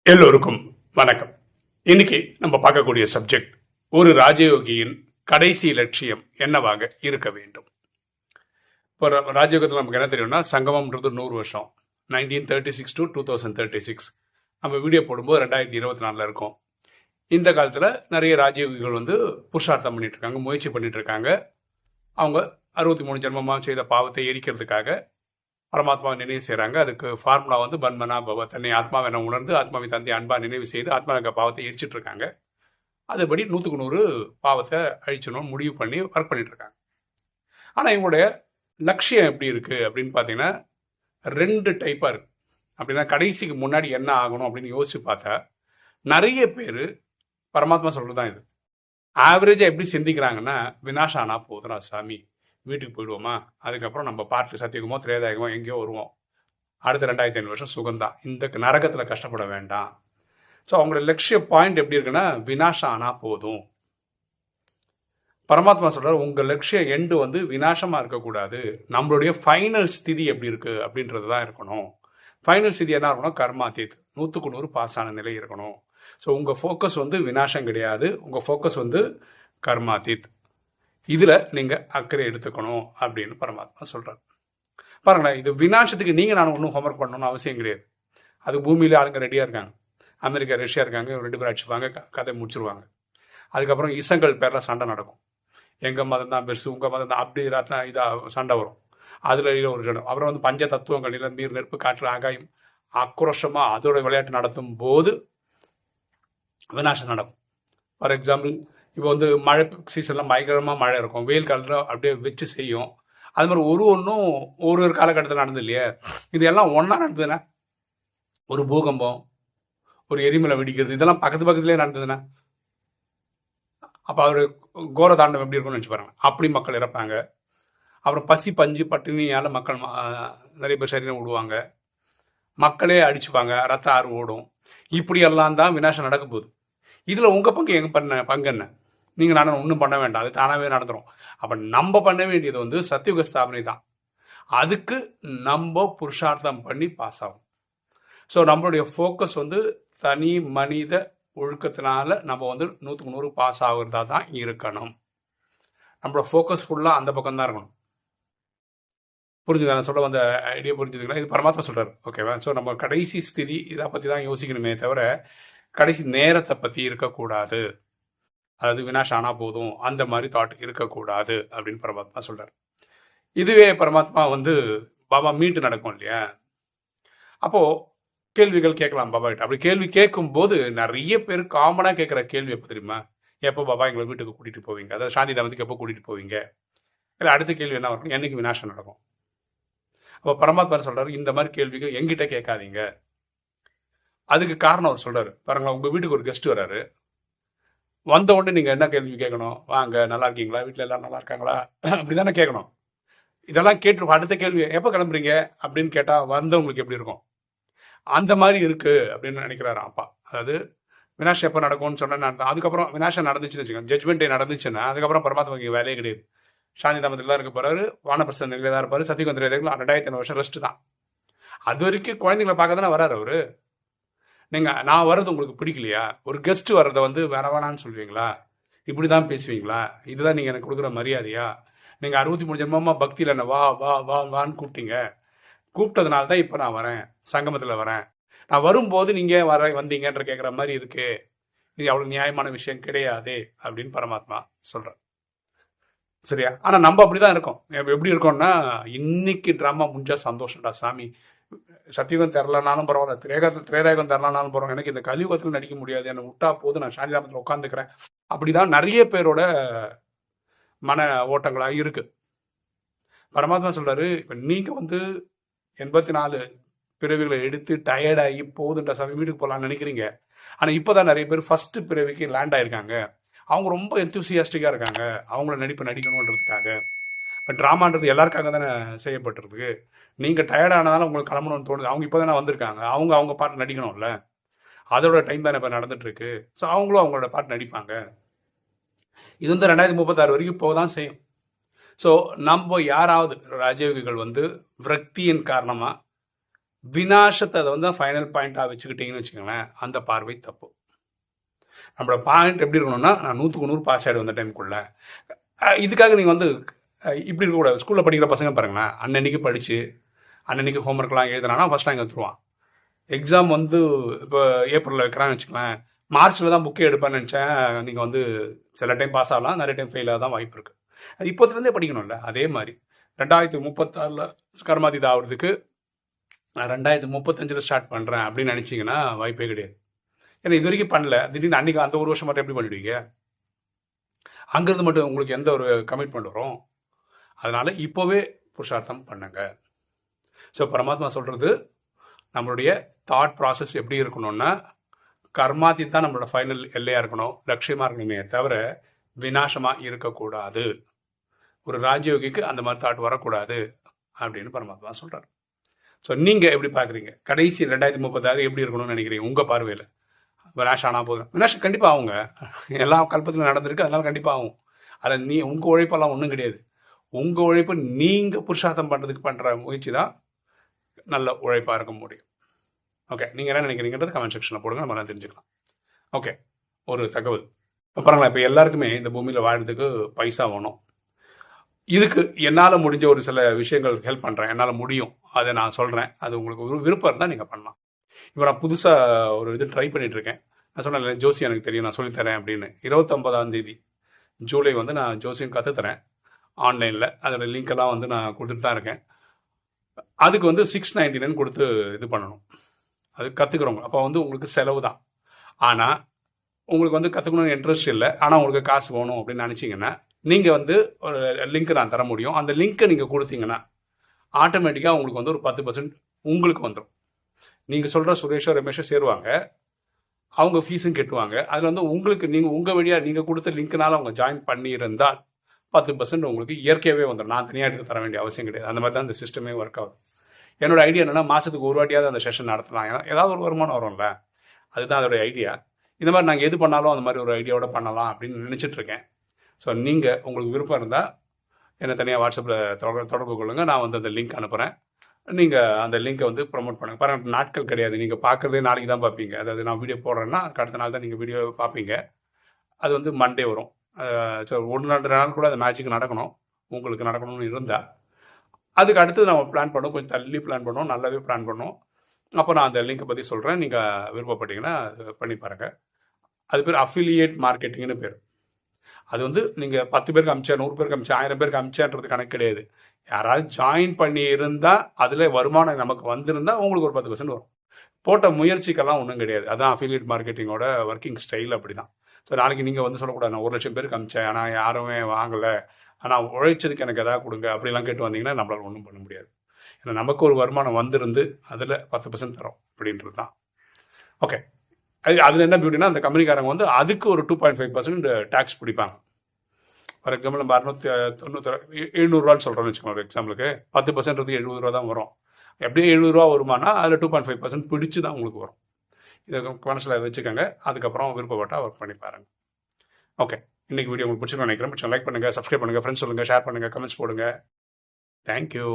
எல்லோருக்கும் வணக்கம். இன்னைக்கு நம்ம பார்க்கக்கூடிய சப்ஜெக்ட், ஒரு ராஜயோகியின் கடைசி லட்சியம் என்னவாக இருக்க வேண்டும். இப்போ ராஜயோகத்தில் நமக்கு என்ன தெரியும்னா, சங்கமம்ன்றது 100 வருஷம், 1936 to 2036. நம்ம வீடியோ போடும்போது 2024 இருக்கும். இந்த காலத்தில் நிறைய ராஜயோகிகள் புருஷார்த்தம் பண்ணிட்டு இருக்காங்க, முயற்சி பண்ணிட்டு இருக்காங்க. அவங்க 63 ஜென்மமாக செய்த பாவத்தை எரிக்கிறதுக்காக பரமாத்மாவை நினைவு செய்கிறாங்க. அதுக்கு ஃபார்முலா பன்மனா பவ, தன்னை ஆத்மாவை என உணர்ந்து ஆத்மாவை தந்தை அன்பா நினைவு செய்து ஆத்மா இருக்க பாவத்தை எரிச்சிட்டு இருக்காங்க. அதுபடி 100க்கு 100 பாவத்தை அழிச்சணும் முடிவு பண்ணி ஒர்க் பண்ணிட்டு இருக்காங்க. ஆனால் இவங்களுடைய லட்சியம் எப்படி இருக்கு அப்படின்னு பார்த்தீங்கன்னா, 2 டைப்பாக இருக்கு. அப்படின்னா கடைசிக்கு முன்னாடி என்ன ஆகணும் அப்படின்னு யோசிச்சு பார்த்தா, நிறைய பேர் பரமாத்மா சொல்றது தான் இது. ஆவரேஜாக எப்படி சிந்திக்கிறாங்கன்னா, வினாஷம் ஆனா போதுரா சாமி, வீட்டுக்கு போயிடுவோமா, அதுக்கப்புறம் நம்ம பாட்டு சத்தியகுமோ திரேதாயகமோ எங்கேயோ வருவோம், அடுத்த 2500 வருஷம் சுகம்தான், இந்த நரகத்தில் கஷ்டப்பட வேண்டாம். ஸோ அவங்களோட லட்சிய பாயிண்ட் எப்படி இருக்குன்னா, வினாஷம் ஆனா போதும். பரமாத்மா சொல்றாரு, உங்க லட்சிய எண்டு வினாசமா இருக்கக்கூடாது, நம்மளுடைய ஃபைனல் ஸ்திதி எப்படி இருக்கு அப்படின்றது தான் இருக்கணும். ஃபைனல் ஸ்திதி என்ன இருக்கணும், கர்மாதீத், 100க்கு 100 பாஸ் ஆன நிலை இருக்கணும். ஸோ உங்க ஃபோக்கஸ் வினாசம் கிடையாது, உங்க ஃபோக்கஸ் கர்மாதீத், இதுல நீங்க அக்கறை எடுத்துக்கணும் அப்படின்னு பரமாத்மா சொல்றாரு. பாருங்களேன், இது வினாசத்துக்கு நீங்க நான் ஒன்றும் ஹோம்ஒர்க் பண்ணணும்னு அவசியம் கிடையாது. அது பூமியில ஆளுங்க ரெடியா இருக்காங்க. அமெரிக்கா ரஷ்யா இருக்காங்க, 2 பேர் அடிச்சுப்பாங்க, கதை முடிச்சிருவாங்க. அதுக்கப்புறம் இசங்கள் பேர்ல சண்டை நடக்கும். எங்க மதம் தான் பெருசு, உங்க மதம் தான், அப்படி இதா சண்டை வரும். அதுல ஒரு சண்டை. அப்புறம் பஞ்ச தத்துவங்கள், நிலம் நீர் நெருப்பு காற்று ஆகாயம், ஆக்ரோஷமா அதோட விளையாட்டு நடத்தும் போது வினாசம் நடக்கும். ஃபார் எக்ஸாம்பிள், இப்போ மழை சீசன்லாம் பயங்கரமாக மழை இருக்கும், வெயில் காலத்தில் அப்படியே வச்சு செய்யும். அது மாதிரி ஒன்றும் ஒரு காலகட்டத்தில் நடந்தது இல்லையா, இது எல்லாம் ஒன்றா நடந்ததுன்னா, ஒரு பூகம்பம், ஒரு எரிமலை வெடிக்கிறது, இதெல்லாம் பக்கத்து பக்கத்துலேயே நடந்ததுன்னா, அப்போ அவர் கோர தாண்டம் எப்படி இருக்கும்னு நினச்சி பாருங்க. அப்படி மக்கள் இறப்பாங்க. அப்புறம் பசி பஞ்சு பட்டினியால் மக்கள் நிறைய பேர் சரீரம் விடுவாங்க, மக்களே அடிச்சுப்பாங்க, ரத்த ஆறு ஓடும். இப்படியெல்லாம் தான் வினாசம் நடக்க போகுது. இதில் உங்கள் பங்கு என்ன? நீங்கள் நானும் ஒன்றும் பண்ண வேண்டாம், அது தானாகவே நடந்துடும். அப்போ நம்ம பண்ண வேண்டியது சத்தியுக ஸ்தாபனை தான். அதுக்கு நம்ம புருஷார்த்தம் பண்ணி பாஸ் ஆகும். ஸோ நம்மளுடைய ஃபோக்கஸ் தனி மனித ஒழுக்கத்தினால நம்ம 100க்கு 100 பாஸ் ஆகுறதா தான் இருக்கணும். நம்மளோட ஃபோக்கஸ் ஃபுல்லாக அந்த பக்கம் தான் இருக்கணும். புரிஞ்சுதா நான் சொல்ல வந்த ஐடியா? புரிஞ்சுதுங்களா? இது பரமாத்மா சொல்றாரு, ஓகேவா? ஸோ நம்ம கடைசி ஸ்திதி இதை பற்றி தான் யோசிக்கணுமே தவிர கடைசி நேரத்தை பற்றி இருக்கக்கூடாது. அதாவது வினாஷம் ஆனா போதும் அந்த மாதிரி தாட் இருக்கக்கூடாது அப்படின்னு பரமாத்மா சொல்றாரு. இதுவே பரமாத்மா பாபா மீட்டு நடக்கும் இல்லையா, அப்போ கேள்விகள் கேட்கலாம் பாபா கிட்ட. அப்படி கேள்வி கேட்கும் போது நிறைய பேர் காமனா கேட்கிற கேள்வி எப்போ தெரியுமா, எப்போ பாபா எங்களை வீட்டுக்கு கூட்டிட்டு போவீங்க, அதாவது சாந்தி தாமத்துக்கு எப்போ கூட்டிட்டு போவீங்க, இல்லை அடுத்த கேள்வி என்ன இருக்கும், என்னைக்கு வினாசம் நடக்கும். அப்போ பரமாத்மா சொல்றாரு, இந்த மாதிரி கேள்விகள் எங்கிட்ட கேட்காதீங்க. அதுக்கு காரணம் அவர் சொல்றாரு, பாருங்களா, உங்க வீட்டுக்கு ஒரு கெஸ்ட் வராரு, வந்த உடனே நீங்க என்ன கேள்வி கேட்கணும், வாங்க நல்லா இருக்கீங்களா, வீட்டில் எல்லாரும் நல்லா இருக்காங்களா, அப்படிதானே கேட்கணும். இதெல்லாம் கேட்டு அடுத்த கேள்வி எப்போ கிளம்புறீங்க அப்படின்னு கேட்டா வந்தவங்களுக்கு எப்படி இருக்கும், அந்த மாதிரி இருக்கு அப்படின்னு நினைக்கிறாரு அப்பா. அதாவது வினாஷம் எப்போ நடக்கும்னு சொன்னா, அதுக்கப்புறம் வினாஷம் நடந்துச்சுன்னு வச்சுக்கோங்க, ஜட்மெண்ட் டே நடந்துச்சுன்னா அதுக்கப்புறம் பரமாத்மாவுக்கு வேலையே கிடையாது. சாந்தி தாமத்தில் தான் இருக்க போறாரு, வானப்பிரசன் நிலையில தான் இருப்பாரு, சத்தியகுந்திர 2500 வருஷம் ரெஸ்ட் தான். அது வரைக்கும் குழந்தைங்களை பார்க்க தானே வராரு அவரு. நீங்க நான் வர்றது உங்களுக்கு பிடிக்கலையா, ஒரு கெஸ்ட் வர்றதை வேற வேணான்னு சொல்லுவீங்களா, இப்படிதான் பேசுவீங்களா, இதுதான் நீங்க எனக்கு கொடுக்குற மரியாதையா? நீங்க 63 ஜென்மமா பக்தியில என்ன வா வா வா வான்னு கூப்பிட்டீங்க, கூப்பிட்டதுனால தான் இப்ப நான் வரேன், சங்கமத்துல வரேன். நான் வரும்போது நீங்க வந்தீங்கன்ற கேட்குற மாதிரி இருக்கு, இது அவ்வளவு நியாயமான விஷயம் கிடையாது அப்படின்னு பரமாத்மா சொல்ற. சரியா? ஆனா நம்ம அப்படிதான் இருக்கோம். எப்படி இருக்கோம்னா, இன்னைக்கு டிராமா முடிஞ்சா சந்தோஷம்டா சாமி, சத்தியுகம் தரலனாலும் பரவாயில்ல, திரேதாயுகம் தரலனாலும் பரவாயில்ல, எனக்கு இந்த கலியுகத்தில் நடிக்க முடியாது, என்னை விட்டா போது, நான் சாந்திதாமத்தில் உட்காந்துக்கிறேன். அப்படிதான் நிறைய பேரோட மன ஓட்டங்களா இருக்கு. பரமாத்மா சொல்றாரு, இப்ப நீங்க 84 பிறவிகளை எடுத்து டயர்டாகி போதுன்ற சாமி வீட்டுக்கு போகலான்னு நினைக்கிறீங்க. ஆனா இப்பதான் நிறைய பேர் ஃபர்ஸ்ட் பிறவிக்கு லேண்ட் ஆயிருக்காங்க. அவங்க ரொம்ப எந்தூசியாஸ்டிக்கா இருக்காங்க, அவங்கள நடிக்கணுன்றதுக்காக. இப்போ ட்ராமான்றது எல்லாருக்காக தானே செய்யப்பட்டிருக்கு. நீங்கள் டயர்டானதால உங்களுக்கு கிளம்பணும்னு தோணுது. அவங்க இப்போ தானே வந்திருக்காங்க, அவங்க பாட்டு நடிக்கணும்ல, அதோட டைம் தானே இப்போ நடந்துட்டு இருக்கு. ஸோ அவங்களும் அவங்களோட பாட்டு நடிப்பாங்க. இது 2036 வரைக்கும் போக தான் செய்யும். ஸோ நம்ம யாராவது ராஜயோகிகள் விரக்தியின் காரணமாக வினாசத்தை அதை வந்து ஃபைனல் பாயிண்டாக வச்சுக்கிட்டீங்கன்னு வச்சுக்கோங்களேன், அந்த பார்வை தப்பு. நம்மளோட பாயிண்ட் எப்படி இருக்கணும்னா, நான் 100க்கு 100 பாஸ் ஆகிடும் அந்த டைமுக்குள்ள. இதுக்காக நீங்கள் வந்து இப்படி இருக்கக்கூடாது. ஸ்கூலில் படிக்கிற பசங்க பாருங்களேன், அன்னன்னைக்கு படித்து அன்னன்னைக்கு ஹோம்ஒர்க்லாம் எழுதுனானா ஃபஸ்ட் ரேங்க் வந்துருவான். எக்ஸாம் வந்து இப்போ ஏப்ரலில் வைக்கிறான்னு வச்சுக்கலேன், மார்ச்சில் தான் புக்கே எடுப்பேன்னு நினச்சேன். நீங்கள் வந்து சில டைம் பாஸ் ஆகலாம், நிறைய டைம் ஃபெயில் ஆக தான் வாய்ப்பு இருக்குது. அது இப்போத்துலேருந்தே படிக்கணும்ல. அதே மாதிரி 2036 கர்மாதீதம் ஆகிறதுக்கு நான் 2035 ஸ்டார்ட் பண்ணுறேன் அப்படின்னு நினச்சிங்கன்னா வாய்ப்பே கிடையாது. ஏன்னா இது வரைக்கும் பண்ணல, திடீர்னு அன்றைக்கி அந்த ஒரு வருஷம் மட்டும் எப்படி பண்ணிடுவீங்க? அங்கேருந்து மட்டும் உங்களுக்கு எந்த ஒரு கமிட்மெண்ட் வரும்? அதனால் இப்போவே புருஷார்த்தம் பண்ணுங்க. ஸோ பரமாத்மா சொல்கிறது, நம்மளுடைய தாட் ப்ராசஸ் எப்படி இருக்கணும்னா, கர்மாதி தான் நம்மளோட ஃபைனல் எல்லையாக இருக்கணும், லட்சியமாக இருக்கணுமே தவிர வினாசமாக இருக்கக்கூடாது. ஒரு ராஜயோகிக்கு அந்த மாதிரி தாட் வரக்கூடாது அப்படின்னு பரமாத்மா சொல்கிறார். ஸோ நீங்கள் எப்படி பார்க்குறீங்க? கடைசி 2036 எப்படி இருக்கணும்னு நினைக்கிறீங்க உங்கள் பார்வையில்? வினாஷம் ஆனால் போதும். வினாஷம் கண்டிப்பாக ஆகுங்க. எல்லா கல்பத்திலும் நடந்திருக்கு, அதனால கண்டிப்பாக ஆகும். அதில் உங்கள் உழைப்பெல்லாம் ஒன்றும் கிடையாது. உங்கள் உழைப்பு நீங்கள் புருஷார்த்தம் பண்ணுறதுக்கு பண்ணுற முயற்சி தான் நல்ல உழைப்பாக இருக்க முடியும். ஓகே, நீங்கள் என்ன நினைக்கிறீங்கிறது கமெண்ட் செக்ஷனில் போடுங்க, நம்ம எல்லாம் தெரிஞ்சுக்கலாம். ஓகே, ஒரு தகவல். பாருங்களேன், இப்போ எல்லாருக்குமே இந்த பூமியில் வாழ்றதுக்கு பைசா வேணும். இதுக்கு என்னால் முடிஞ்ச ஒரு சில விஷயங்கள் ஹெல்ப் பண்ணுறேன், என்னால் முடியும், அதை நான் சொல்கிறேன். அது உங்களுக்கு விருப்பம் இருந்தால் நீங்கள் பண்ணலாம். இப்போ நான் புதுசாக ஒரு இது ட்ரை பண்ணிகிட்ருக்கேன். நான் சொன்னேன், ஜோசி எனக்கு தெரியும், நான் சொல்லித்தரேன் அப்படின்னு. 29 ஜூலை வந்து நான் ஜோசியம் கற்றுத்தரேன் ஆன்லைனில். அதோட லிங்க்கெல்லாம் வந்து நான் கொடுத்துட்டு தான் இருக்கேன். அதுக்கு வந்து 699 கொடுத்து இது பண்ணணும், அது கற்றுக்குறவங்க. அப்போ வந்து உங்களுக்கு செலவு தான். ஆனால் உங்களுக்கு வந்து கற்றுக்கணும்னு இன்ட்ரெஸ்ட் இல்லை, ஆனால் உங்களுக்கு காசு வேணும் அப்படின்னு நினச்சிங்கன்னா, நீங்கள் வந்து ஒரு லிங்க் நான் தர முடியும். அந்த லிங்க்கை நீங்கள் கொடுத்தீங்கன்னா ஆட்டோமேட்டிக்காக உங்களுக்கு வந்து ஒரு 10% உங்களுக்கு வந்துடும். நீங்கள் சொல்கிற சுரேஷோ ரமேஷோ சேருவாங்க, அவங்க ஃபீஸும் கட்டுவாங்க. அதில் வந்து உங்களுக்கு நீங்கள் உங்கள் வழியாக நீங்கள் கொடுத்த லிங்க்னால அவங்க ஜாயின் பண்ணியிருந்தால் 10% உங்களுக்கு இயற்கையாகவே வந்துடும். நான் தனியாக எடுத்து தர வேண்டிய அவசியம் கிடையாது. அந்த மாதிரி தான் இந்த சிஸ்டமே ஒர்க் ஆகுது. என்னோட ஐடியா என்னென்னா, மாதத்துக்கு ஒரு வாட்டியாவது அந்த செஷன் நடத்தலாம். ஏன்னா ஏதாவது ஒரு வருமானம் வரும்ல, அதுதான் அதோட ஐடியா. இந்த மாதிரி நாங்கள் எது பண்ணாலும் அந்த மாதிரி ஒரு ஐடியாவோட பண்ணலாம் அப்படின்னு நினச்சிட்ருக்கேன். ஸோ நீங்கள் உங்களுக்கு விருப்பம் இருந்தால் என்னை தனியாக வாட்ஸ்அப்பில் தொடர்பு கொள்ளுங்கள். நான் வந்து அந்த லிங்க் அனுப்புகிறேன். நீங்கள் அந்த லிங்கை வந்து ப்ரொமோட் பண்ணுங்கள். பாருங்கள், நாட்கள் கிடையாது, நீங்கள் பார்க்குறதே நாளைக்கு தான் பார்ப்பீங்க. அதாவது நான் வீடியோ போடுறேன்னா அடுத்த நாள் தான் நீங்கள் வீடியோ பார்ப்பீங்க. அது வந்து மண்டே வரும். ஸோ 1-2 நாள் கூட அந்த மேட்சிக் நடக்கணும், உங்களுக்கு நடக்கணும்னு இருந்தால். அதுக்கு அடுத்து நம்ம பிளான் பண்ணோம், கொஞ்சம் தள்ளி பிளான் பண்ணோம், நல்லாவே பிளான் பண்ணோம். அப்போ நான் அந்த லிங்கை பற்றி சொல்கிறேன், நீங்கள் விருப்பப்பட்டீங்கன்னா பண்ணி பாருங்கள். அது பேர் அஃபிலியேட் மார்க்கெட்டிங்னு பேர். அது வந்து நீங்கள் 10 பேருக்கு அமிச்சா, 100 பேருக்கு அமிச்சா, 1000 பேருக்கு அமிச்சான்றது கணக்கு கிடையாது. யாராவது ஜாயின் பண்ணி இருந்தால் அதில் வருமானம் நமக்கு வந்திருந்தால் உங்களுக்கு ஒரு 10% வரும். போட்ட முயற்சிக்கெல்லாம் ஒன்றும் கிடையாது. அதான் அஃபிலியேட் மார்க்கெட்டிங்கோட ஒர்க்கிங் ஸ்டைல் அப்படி தான். ஸோ நாளைக்கு நீங்கள் வந்து சொல்லக்கூடாது, நான் 1 லட்சம் பேருக்கு அமிச்சேன் ஆனால் யாருமே வாங்கலை, ஆனால் உழைச்சதுக்கு எனக்கு எதாவது கொடுங்க அப்படிலாம் கேட்டு வந்தீங்கன்னா நம்மளால் ஒன்றும் பண்ண முடியாது. ஏன்னா நமக்கு ஒரு வருமானம் வந்திருந்து அதில் 10% தரோம் அப்படின்றது தான். ஓகே, அதில் என்ன பியூட்டினா, அந்த கம்பெனிக்காரங்க வந்து அதுக்கு ஒரு 2.5% டேக்ஸ் பிடிப்பாங்க. ஃபார் எக்ஸாம்பிள் நம்ம 700 சொல்கிறோன்னு வச்சுக்கோங்க. ஒரு எக்ஸாம்பிளுக்கு 10% 70 ரூபா தான் வரும். எப்படியும் 70 ரூபா வருமானா அதில் 2.5% பிடிச்சி தான் உங்களுக்கு வரும். இதை மனசில் வச்சுக்கோங்க. அதுக்கப்புறம் விருப்பப்பட்டால் ஒர்க் பண்ணி பாருங்கள். ஓகே, இன்றைக்கி வீடியோ உங்களுக்கு பிடிச்சிருக்கோம் நினைக்கிறேன். லைக் பண்ணுங்கள், சப்ஸ்கிரைப் பண்ணுங்கள், ஃப்ரெண்ட்ஸ் சொல்லுங்கள், ஷேர் பண்ணுங்கள், கமெண்ட்ஸ் போடுங்க. தேங்க்யூ.